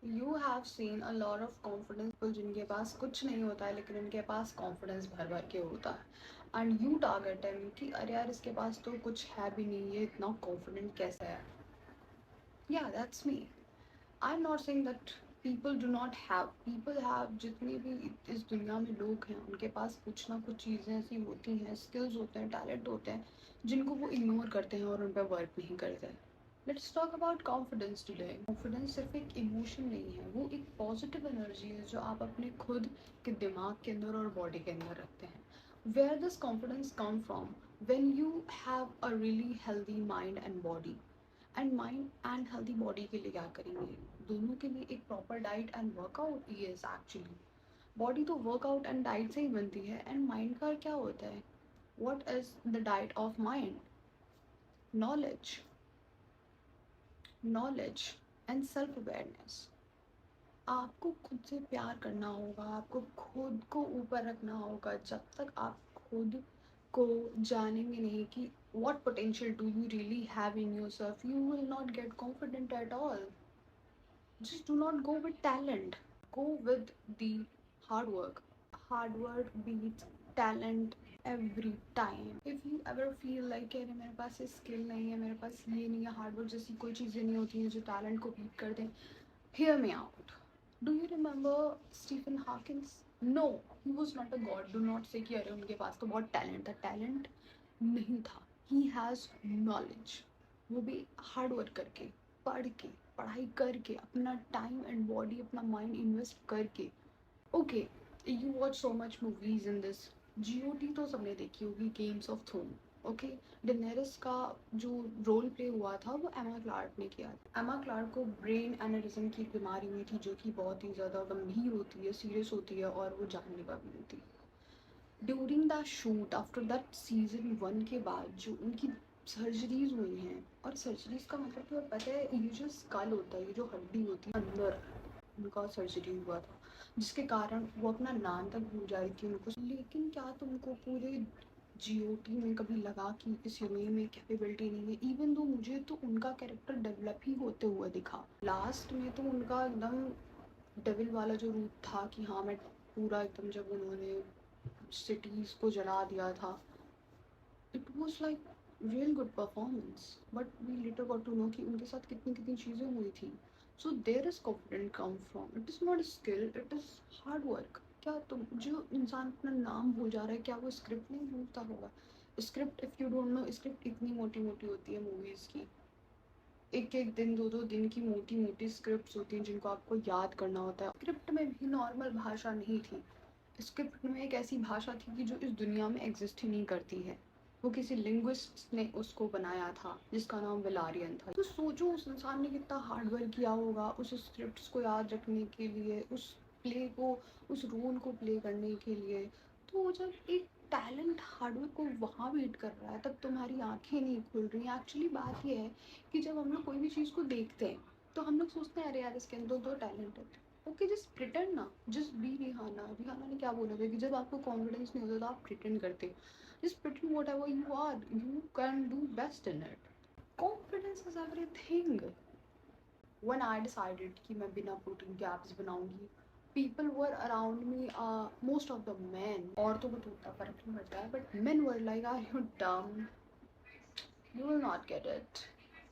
You have seen a lot of confidence people जिनके पास कुछ नहीं होता है लेकिन उनके पास कॉन्फिडेंस भर भर के होता है एंड यू टारगेट हिम कि अरे यार इसके पास तो कुछ है भी नहीं, ये इतना कॉन्फिडेंट कैसे है. या that's me. I am not saying that people have जितने भी इस दुनिया में लोग हैं उनके पास कुछ ना कुछ चीज़ें ऐसी होती हैं, स्किल्स होते हैं, टैलेंट होते हैं जिनको वो इग्नोर करते हैं और उन पर वर्क नहीं करते हैं. Let's talk about confidence today. Confidence सिर्फ एक इमोशन नहीं है, वो एक पॉजिटिव एनर्जी है जो आप अपने खुद के दिमाग के अंदर और बॉडी के अंदर रखते हैं. Where this confidence come from? When you have a really healthy mind and body. And mind and healthy body के लिए क्या करेंगे? दोनों के लिए एक proper diet and workout. Yes, actually body तो वर्कआउट एंड डाइट से ही बनती है. एंड माइंड का क्या होता है? What is the diet of mind? Knowledge. Knowledge and self awareness. आपको खुद से प्यार करना होगा, आपको खुद को ऊपर रखना होगा. जब तक आप खुद को जानेंगे नहीं कि what potential do you really have in yourself, you will not get confident at all. Just do not go with talent, go with the hard work. Hard work beats talent every time. If you ever feel like अरे मेरे पास ये skill नहीं है, मेरे पास ये नहीं है, hard work जैसी कोई चीज़ें नहीं होती हैं जो टैलेंट को बीट कर दें, hear me out. Do you remember Stephen Hawkins? No, he was not a god. Do not say कि अरे उनके पास तो बहुत टैलेंट था. टैलेंट नहीं था. He has knowledge. वो भी हार्ड वर्क करके, पढ़ के, पढ़ाई करके, अपना टाइम एंड बॉडी, अपना माइंड इन्वेस्ट करके. Okay, you watch so much movies in this. GOT तो सबने देखी होगी, Games of Throne. Okay, Daenerys का जो रोल प्ले हुआ था वो एमा क्लार्क ने किया था. एमा क्लार्क को ब्रेन एनेरिज्म की बीमारी हुई थी जो कि बहुत ही ज़्यादा गंभीर होती है, सीरियस होती है और वो जानलेवा भी होती है. During the shoot after that season 1 के बाद जो उनकी सर्जरीज हुई हैं, और सर्जरीज का मतलब तुम्हें पता है, ये जो स्कल होता है, ये जो हड्डी होती है अंदर, उनका सर्जरी हुआ था जिसके कारण वो अपना नाम तक भूल जा रही थी उनको. लेकिन क्या तुमको पूरे जीओटी में कभी लगा कि इस हीरोइन में कैपेबिलिटी नहीं है? इवन तो मुझे तो उनका कैरेक्टर डेवलप ही होते हुए दिखा. लास्ट में तो उनका एकदम डेविल वाला जो रूप था कि हाँ मैं पूरा एकदम, जब उन्होंने सिटीज को जला दिया था, it was like real good performance. But we later got to know कि उनके साथ कितनी कितनी चीज़ें हुई थी. So there is confident come from, it is not skill, it is hard work. क्या तुम, जो इंसान अपना नाम भूल जा रहा है, क्या वो स्क्रिप्ट नहीं भूलता होगा? Script, if you don't know, script इतनी मोटी मोटी होती है मूवीज़ की. एक एक दिन, दो दो दिन की मोटी मोटी स्क्रिप्ट होती हैं जिनको आपको याद करना होता है. स्क्रिप्ट में भी नॉर्मल भाषा नहीं थी. स्क्रिप्ट में एक ऐसी भाषा थी कि जो इस दुनिया में एग्जिस्ट ही नहीं करती है. वो किसी लिंग्विस्ट ने उसको बनाया था जिसका नाम वेलारियन था. तो सोचो उस इंसान ने कितना हार्ड वर्क किया होगा उस स्क्रिप्ट्स को याद रखने के लिए, उस प्ले को, उस रोल को प्ले करने के लिए. तो जब एक टैलेंट हार्डवर्क को वहाँ वेट कर रहा है तब तुम्हारी आंखें नहीं खुल रही. एक्चुअली बात यह है कि जब हम लोग कोई भी चीज़ को देखते हैं तो हम लोग सोचते हैं अरे यार इसके अंदर तो टैलेंट है. ओके, जस्ट प्रिटेंड ना, जस्ट बी रिहाना. रिहाना ने क्या बोला था कि जब आपको कॉन्फिडेंस नहीं होता तो आप प्रिटेंड करते हो. Just pretend whatever you are, you can do best in it. Confidence is everything. When I decided कि मैं बिना प्रोटीन के एब्स बनाऊंगी, people were around me, most of the man, औरतों को तो उतना फर्क नहीं पड़ता है, but man were like are you dumb, you will not get it.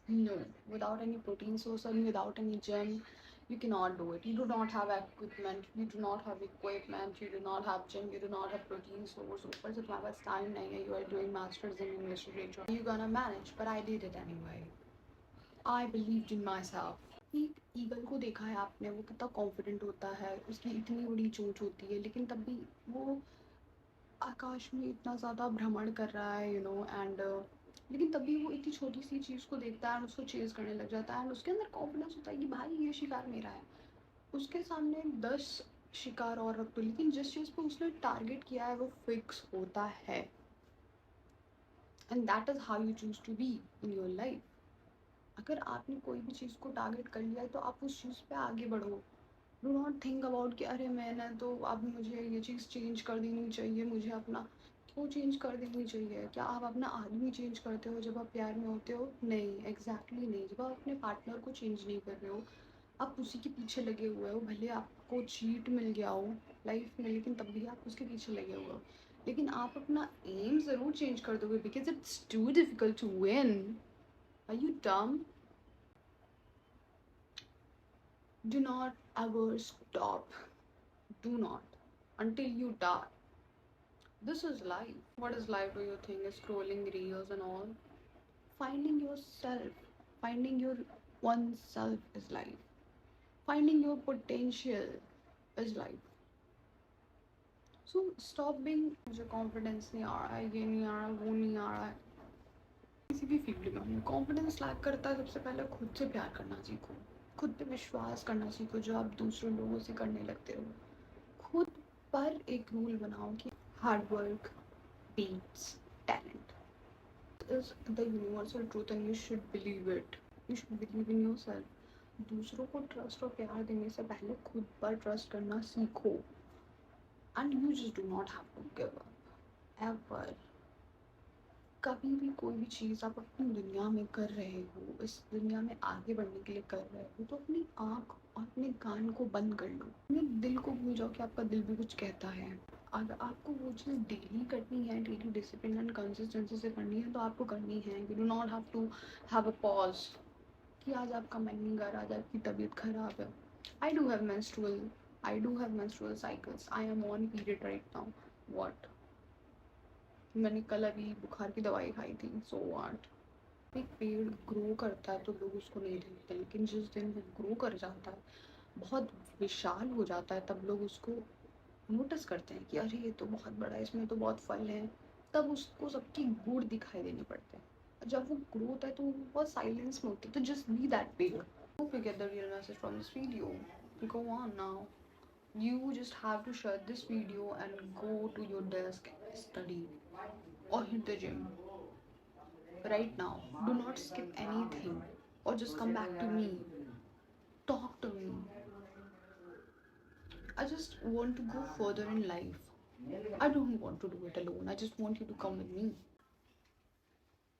No, without any protein source and without any gym, you cannot do it. You do not have equipment, you do not have equipment, you do not have gym, you do not have protein source. ऊपर से तुम्हारे पास time नहीं है, you are doing masters in English literature. You're gonna manage, but I did it anyway. I believed in myself. एक eagle को देखा है आपने, वो कितना कॉन्फिडेंट होता है, उसकी इतनी बड़ी चोंच होती है लेकिन तब भी वो आकाश में इतना ज़्यादा भ्रमण कर रहा है, एंड लेकिन तभी वो इतनी छोटी सी चीज़ को देखता है और उसको चेज़ करने लग जाता है एंड उसके अंदर कॉन्फिडेंस होता है कि भाई ये शिकार मेरा है. उसके सामने 10 शिकार और रख दो लेकिन जिस चीज़ को उसने टारगेट किया है वो फिक्स होता है. And that is how you choose to be in your life. अगर आपने कोई भी चीज़ को टारगेट कर लिया है तो आप उस चीज़ पे आगे बढ़ो. डू नॉट थिंक अबाउट कि अरे मैंने तो, अब मुझे ये चीज़ चेंज कर देनी चाहिए, मुझे अपना क्यों चेंज कर देनी चाहिए? क्या आप अपना आदमी चेंज करते हो जब आप प्यार में होते हो? नहीं, एग्जैक्टली नहीं. जब आप अपने पार्टनर को चेंज नहीं कर रहे हो, आप उसी के पीछे लगे हुए हो, भले आपको चीट मिल गया हो लाइफ में, लेकिन तब भी आप उसके पीछे लगे हुए हो। लेकिन आप अपना एम ज़रूर चेंज कर दोगे, because it's too difficult to win. Are you dumb? Do not ever stop, do not, until you die. This is life. What is life, do you think? Is scrolling reels and all? Finding yourself, finding your oneself is life. Finding your potential is life. So stop being मुझे confidence नहीं आ रहा है, ये नहीं आ रहा, वो नहीं आ रहा है। किसी भी फील्ड में कॉन्फिडेंस लैक करता है, सबसे पहले खुद से प्यार करना सीखो, खुद पे विश्वास करना सीखो, जो आप दूसरों लोगों से करने लगते हो। खुद पर एक रूल बनाओ कि hard work beats talent. Is the universal truth and you should believe it. You should believe in yourself. दूसरों को ट्रस्ट और प्यार देने से पहले खुद पर ट्रस्ट करना सीखो. And you just do not have to give up. Ever. कभी भी कोई भी चीज़ आप अपनी दुनिया में कर रहे हो, इस दुनिया में आगे बढ़ने के लिए कर रहे हो, तो अपनी आँख और अपने कान को बंद कर लो, अपने दिल को भूल जाओ कि आपका दिल भी कुछ कहता है। अगर आपको वो चीज़ डेली करनी है, डेली डिसिप्लिन एंड कंसिस्टेंसी से करनी है, तो आपको करनी है। You do not have to have a pause कि आज आपका मन नहीं कर रहा, आज आपकी तबीयत खराब है। I do have menstrual cycles. I am on period right now. What? मैंने कल अभी बुखार की दवाई खाई थी, सो व्हाट। एक पेड़ ग्रो करता है तो लोग उसको नहीं देखते, लेकिन जिस दिन वो ग्रो कर जाता है, बहुत विशाल हो जाता है, तब लोग उसको नोटिस करते हैं कि अरे ये तो बहुत बड़ा है, इसमें तो बहुत फल हैं। तब उसको सबकी गुण दिखाई देने पड़ते हैं। जब वो ग्रो होता है तो वो बहुत साइलेंस में होता है। तो जस्ट बी दैट पेड़। Hope you get the real message from this video. Go on now. You just have to shut this video and go to your desk, study, or hit the gym right now. Do not skip anything, or just come back to me. Talk to me. I just want to go further in life. I don't want to do it alone. I just want you to come with me.